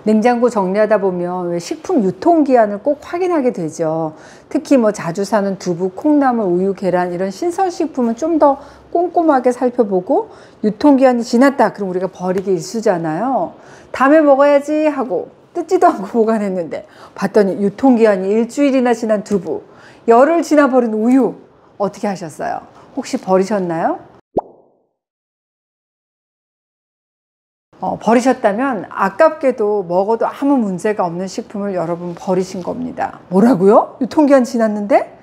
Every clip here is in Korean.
냉장고 정리하다 보면 왜 식품 유통기한을 꼭 확인하게 되죠. 특히 뭐 자주 사는 두부, 콩나물, 우유, 계란 이런 신선식품은 좀 더 꼼꼼하게 살펴보고 유통기한이 지났다 그럼 우리가 버리기 일쑤잖아요. 다음에 먹어야지 하고 뜯지도 않고 보관했는데 봤더니 유통기한이 일주일이나 지난 두부, 열흘 지나 버린 우유 어떻게 하셨어요? 혹시 버리셨나요? 버리셨다면 아깝게도 먹어도 아무 문제가 없는 식품을 여러분 버리신 겁니다. 뭐라고요? 유통기한 지났는데?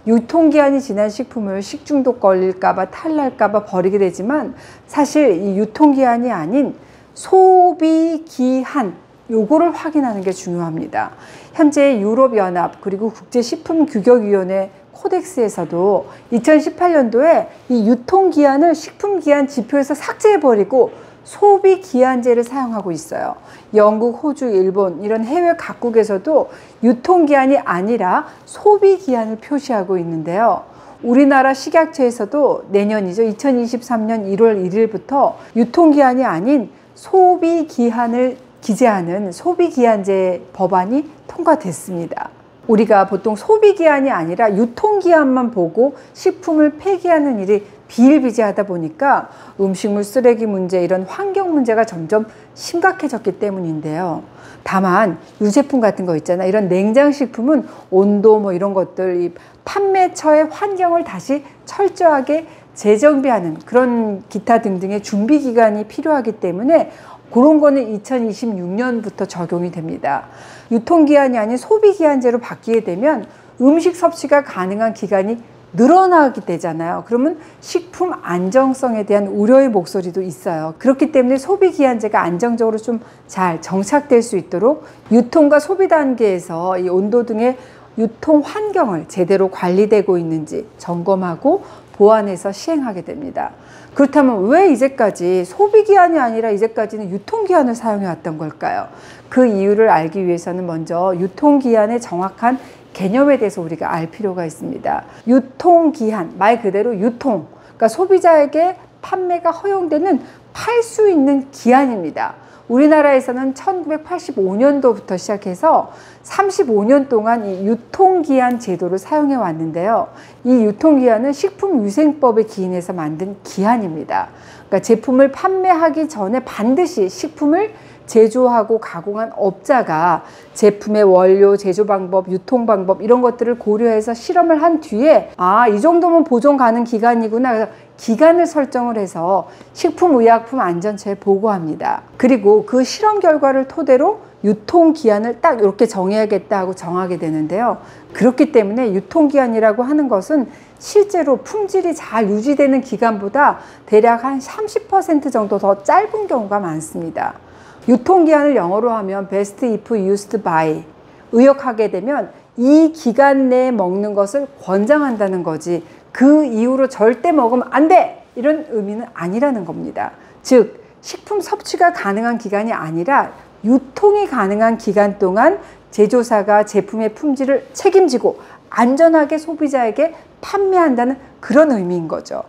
유통기한이 지난 식품을 식중독 걸릴까봐 탈날까봐 버리게 되지만 사실 이 유통기한이 아닌 소비기한 요거를 확인하는 게 중요합니다. 현재 유럽연합 그리고 국제식품규격위원회 코덱스에서도 2018년도에 이 유통기한을 식품기한 지표에서 삭제해버리고 소비기한제를 사용하고 있어요. 영국, 호주, 일본 이런 해외 각국에서도 유통기한이 아니라 소비기한을 표시하고 있는데요. 우리나라 식약처에서도 내년이죠. 2023년 1월 1일부터 유통기한이 아닌 소비기한을 기재하는 소비기한제 법안이 통과됐습니다. 우리가 보통 소비기한이 아니라 유통기한만 보고 식품을 폐기하는 일이 비일비재하다 보니까 음식물 쓰레기 문제 이런 환경 문제가 점점 심각해졌기 때문인데요. 다만 유제품 같은 거 있잖아요. 이런 냉장식품은 온도 뭐 이런 것들 이 판매처의 환경을 다시 철저하게 재정비하는 그런 기타 등등의 준비 기간이 필요하기 때문에 그런 거는 2026년부터 적용이 됩니다. 유통기한이 아닌 소비기한제로 바뀌게 되면 음식 섭취가 가능한 기간이 늘어나게 되잖아요. 그러면 식품 안정성에 대한 우려의 목소리도 있어요. 그렇기 때문에 소비기한제가 안정적으로 좀 잘 정착될 수 있도록 유통과 소비 단계에서 이 온도 등의 유통 환경을 제대로 관리되고 있는지 점검하고 보완해서 시행하게 됩니다. 그렇다면 왜 이제까지 소비기한이 아니라 이제까지는 유통기한을 사용해 왔던 걸까요? 그 이유를 알기 위해서는 먼저 유통기한의 정확한 개념에 대해서 우리가 알 필요가 있습니다. 유통기한, 말 그대로 유통, 그러니까 소비자에게 판매가 허용되는 팔 수 있는 기한입니다. 우리나라에서는 1985년도부터 시작해서 35년 동안 이 유통기한 제도를 사용해 왔는데요. 이 유통기한은 식품위생법에 기인해서 만든 기한입니다. 그러니까 제품을 판매하기 전에 반드시 식품을 제조하고 가공한 업자가 제품의 원료, 제조 방법, 유통 방법 이런 것들을 고려해서 실험을 한 뒤에 이 정도면 보존 가능 기간이구나. 그래서 기간을 설정을 해서 식품의약품안전처에 보고합니다. 그리고 그 실험 결과를 토대로 유통기한을 딱 이렇게 정해야겠다 하고 정하게 되는데요. 그렇기 때문에 유통기한이라고 하는 것은 실제로 품질이 잘 유지되는 기간보다 대략 한 30% 정도 더 짧은 경우가 많습니다. 유통기한을 영어로 하면 best if used by, 의역하게 되면 이 기간 내에 먹는 것을 권장한다는 거지 그 이후로 절대 먹으면 안 돼! 이런 의미는 아니라는 겁니다. 즉 식품 섭취가 가능한 기간이 아니라 유통이 가능한 기간 동안 제조사가 제품의 품질을 책임지고 안전하게 소비자에게 판매한다는 그런 의미인 거죠.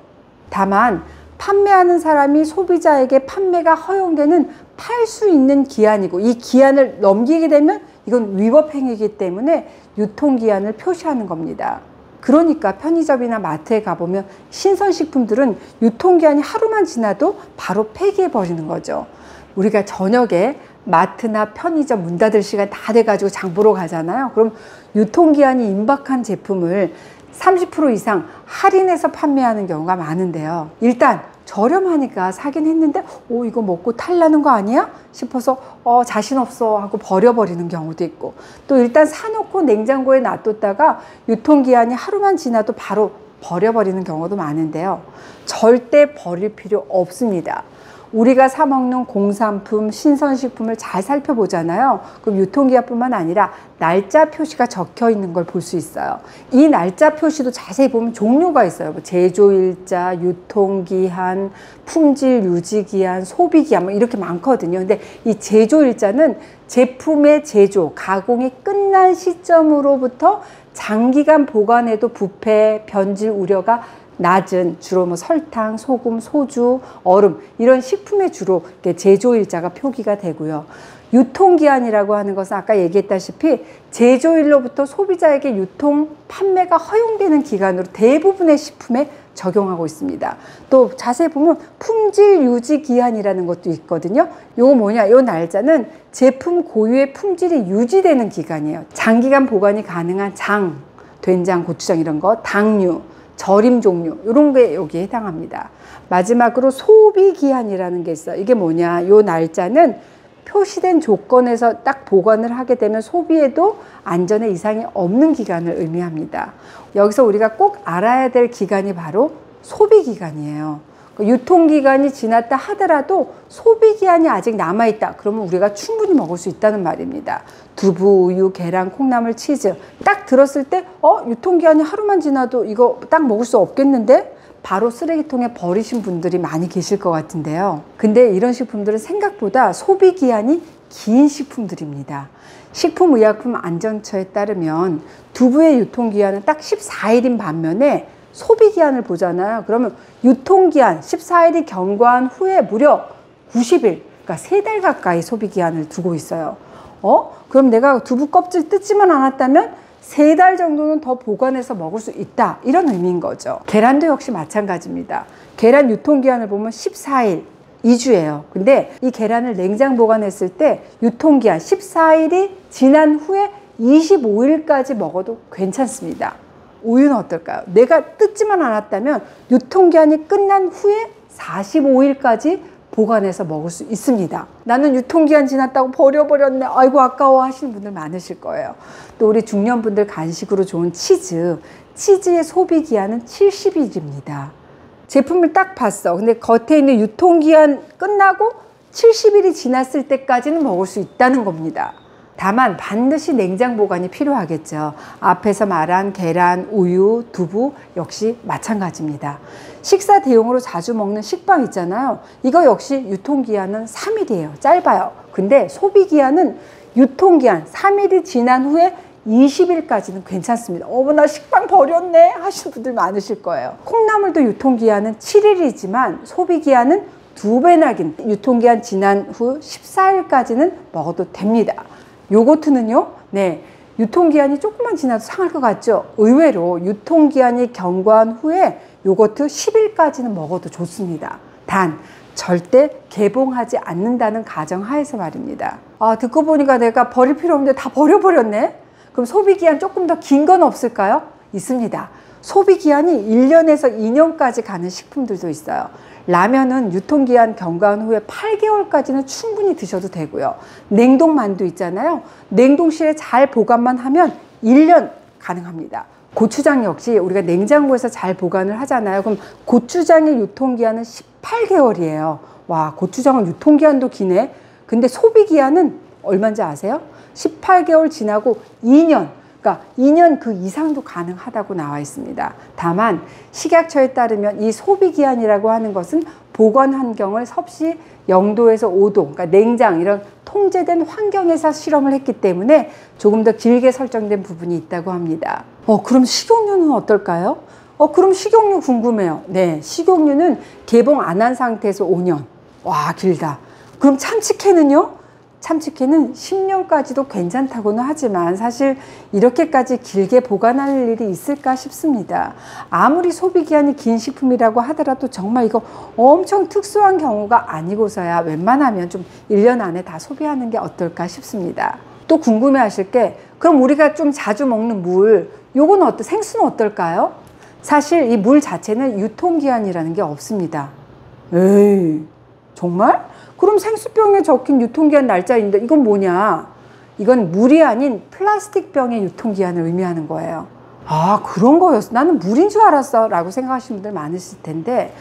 다만 판매하는 사람이 소비자에게 판매가 허용되는 팔 수 있는 기한이고 이 기한을 넘기게 되면 이건 위법 행위이기 때문에 유통기한을 표시하는 겁니다. 그러니까 편의점이나 마트에 가보면 신선식품들은 유통기한이 하루만 지나도 바로 폐기해 버리는 거죠. 우리가 저녁에 마트나 편의점 문 닫을 시간 다 돼가지고 장 보러 가잖아요. 그럼 유통기한이 임박한 제품을 30% 이상 할인해서 판매하는 경우가 많은데요. 일단 저렴하니까 사긴 했는데 이거 먹고 탈나는 거 아니야? 싶어서 자신 없어 하고 버려버리는 경우도 있고 또 일단 사놓고 냉장고에 놔뒀다가 유통기한이 하루만 지나도 바로 버려버리는 경우도 많은데요. 절대 버릴 필요 없습니다. 우리가 사 먹는 공산품, 신선식품을 잘 살펴보잖아요. 그럼 유통기한뿐만 아니라 날짜 표시가 적혀 있는 걸 볼 수 있어요. 이 날짜 표시도 자세히 보면 종류가 있어요. 뭐 제조일자, 유통기한, 품질 유지기한, 소비기한 뭐 이렇게 많거든요. 근데 이 제조일자는 제품의 제조, 가공이 끝난 시점으로부터 장기간 보관해도 부패, 변질 우려가 낮은 주로 뭐 설탕, 소금, 소주, 얼음 이런 식품에 주로 제조일자가 표기가 되고요. 유통기한이라고 하는 것은 아까 얘기했다시피 제조일로부터 소비자에게 유통, 판매가 허용되는 기간으로 대부분의 식품에 적용하고 있습니다. 또 자세히 보면 품질 유지 기한이라는 것도 있거든요. 요거 뭐냐? 요 날짜는 제품 고유의 품질이 유지되는 기간이에요. 장기간 보관이 가능한 장, 된장, 고추장 이런 거, 당류, 절임 종류 이런 게 여기에 해당합니다. 마지막으로 소비 기한이라는 게 있어요. 이게 뭐냐? 요 날짜는 표시된 조건에서 딱 보관을 하게 되면 소비에도 안전에 이상이 없는 기간을 의미합니다. 여기서 우리가 꼭 알아야 될 기간이 바로 소비 기간이에요. 유통기간이 지났다 하더라도 소비기한이 아직 남아있다. 그러면 우리가 충분히 먹을 수 있다는 말입니다. 두부, 우유, 계란, 콩나물, 치즈 딱 들었을 때 유통기한이 하루만 지나도 이거 딱 먹을 수 없겠는데? 바로 쓰레기통에 버리신 분들이 많이 계실 것 같은데요. 근데 이런 식품들은 생각보다 소비기한이 긴 식품들입니다. 식품의약품안전처에 따르면 두부의 유통기한은 딱 14일인 반면에 소비기한을 보잖아요. 그러면 유통기한 14일이 경과한 후에 무려 90일, 그러니까 3달 가까이 소비기한을 두고 있어요. 그럼 내가 두부 껍질 뜯지만 않았다면 3달 정도는 더 보관해서 먹을 수 있다. 이런 의미인 거죠. 계란도 역시 마찬가지입니다. 계란 유통기한을 보면 14일, 2주예요. 근데 이 계란을 냉장 보관했을 때 유통기한 14일이 지난 후에 25일까지 먹어도 괜찮습니다. 우유는 어떨까요? 내가 뜯지만 않았다면 유통기한이 끝난 후에 45일까지 보관해서 먹을 수 있습니다. 나는 유통기한 지났다고 버려버렸네. 아이고 아까워 하시는 분들 많으실 거예요. 또 우리 중년분들 간식으로 좋은 치즈의 소비기한은 70일입니다. 제품을 딱 봤어. 근데 겉에 있는 유통기한 끝나고 70일이 지났을 때까지는 먹을 수 있다는 겁니다. 다만 반드시 냉장 보관이 필요하겠죠. 앞에서 말한 계란, 우유, 두부 역시 마찬가지입니다. 식사 대용으로 자주 먹는 식빵 있잖아요. 이거 역시 유통기한은 3일이에요. 짧아요. 근데 소비기한은 유통기한 3일이 지난 후에 20일까지는 괜찮습니다. 나 식빵 버렸네 하시는 분들 많으실 거예요. 콩나물도 유통기한은 7일이지만 소비기한은 2배나 긴 유통기한 지난 후 14일까지는 먹어도 됩니다. 요거트는요, 유통기한이 조금만 지나도 상할 것 같죠? 의외로 유통기한이 경과한 후에 요거트 10일까지는 먹어도 좋습니다. 단, 절대 개봉하지 않는다는 가정하에서 말입니다. 듣고 보니까 내가 버릴 필요 없는데 다 버려버렸네? 그럼 소비기한 조금 더 긴 건 없을까요? 있습니다. 소비기한이 1년에서 2년까지 가는 식품들도 있어요. 라면은 유통기한 경과한 후에 8개월까지는 충분히 드셔도 되고요. 냉동만두 있잖아요. 냉동실에 잘 보관만 하면 1년 가능합니다. 고추장 역시 우리가 냉장고에서 잘 보관을 하잖아요. 그럼 고추장의 유통기한은 18개월이에요. 와, 고추장은 유통기한도 기네. 근데 소비기한은 얼마인지 아세요? 18개월 지나고 2년. 그러니까 2년 그 이상도 가능하다고 나와 있습니다. 다만 식약처에 따르면 이 소비기한이라고 하는 것은 보관 환경을 섭씨 0도에서 5도, 그러니까 냉장 이런 통제된 환경에서 실험을 했기 때문에 조금 더 길게 설정된 부분이 있다고 합니다. 그럼 식용유는 어떨까요? 그럼 식용유 궁금해요. 네, 식용유는 개봉 안 한 상태에서 5년. 와, 길다. 그럼 참치캔은요? 참치캔은 10년까지도 괜찮다고는 하지만 사실 이렇게까지 길게 보관할 일이 있을까 싶습니다. 아무리 소비기한이 긴 식품이라고 하더라도 정말 이거 엄청 특수한 경우가 아니고서야 웬만하면 좀 1년 안에 다 소비하는 게 어떨까 싶습니다. 또 궁금해 하실 게 그럼 우리가 좀 자주 먹는 물, 요건 생수는 어떨까요? 사실 이 물 자체는 유통기한이라는 게 없습니다. 에이, 정말? 그럼 생수병에 적힌 유통기한 날짜인데 이건 뭐냐? 이건 물이 아닌 플라스틱 병의 유통기한을 의미하는 거예요. 그런 거였어. 나는 물인 줄 알았어 라고 생각하시는 분들 많으실 텐데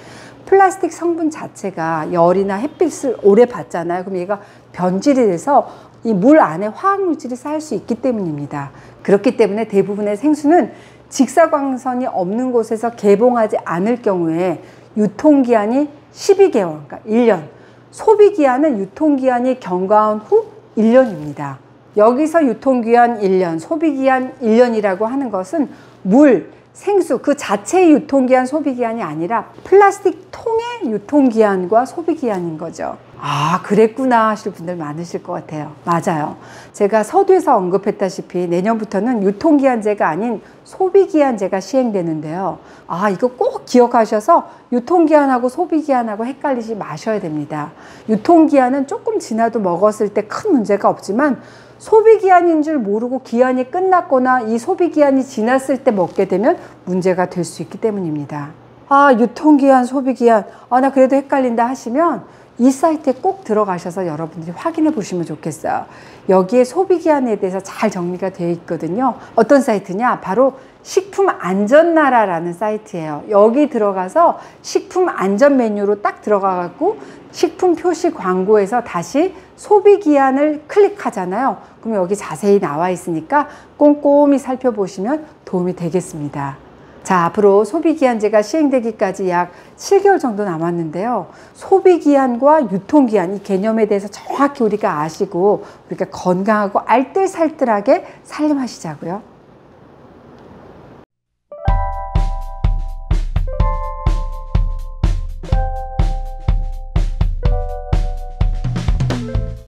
플라스틱 성분 자체가 열이나 햇빛을 오래 받잖아요. 그럼 얘가 변질이 돼서 이 물 안에 화학물질이 쌓일 수 있기 때문입니다. 그렇기 때문에 대부분의 생수는 직사광선이 없는 곳에서 개봉하지 않을 경우에 유통기한이 12개월, 그러니까 1년. 소비기한은 유통기한이 경과한 후 1년입니다. 여기서 유통기한 1년, 소비기한 1년이라고 하는 것은 물, 생수 그 자체의 유통기한, 소비기한이 아니라 플라스틱 통의 유통기한과 소비기한인 거죠. 아, 그랬구나 하실 분들 많으실 것 같아요. 맞아요. 제가 서두에서 언급했다시피 내년부터는 유통기한제가 아닌 소비기한제가 시행되는데요. 아, 이거 꼭 기억하셔서 유통기한하고 소비기한하고 헷갈리지 마셔야 됩니다. 유통기한은 조금 지나도 먹었을 때 큰 문제가 없지만 소비기한인 줄 모르고 기한이 끝났거나 이 소비기한이 지났을 때 먹게 되면 문제가 될 수 있기 때문입니다. 아, 유통기한, 소비기한, 아, 나 그래도 헷갈린다 하시면 이 사이트에 꼭 들어가셔서 여러분들이 확인해 보시면 좋겠어요. 여기에 소비기한에 대해서 잘 정리가 되어 있거든요. 어떤 사이트냐? 바로 식품안전나라라는 사이트예요. 여기 들어가서 식품안전 메뉴로 딱 들어가갖고 식품 표시 광고에서 다시 소비기한을 클릭하잖아요. 그럼 여기 자세히 나와 있으니까 꼼꼼히 살펴보시면 도움이 되겠습니다. 자, 앞으로 소비기한제가 시행되기까지 약 7개월 정도 남았는데요. 소비기한과 유통기한, 이 개념에 대해서 정확히 우리가 아시고 우리가 건강하고 알뜰살뜰하게 살림하시자고요.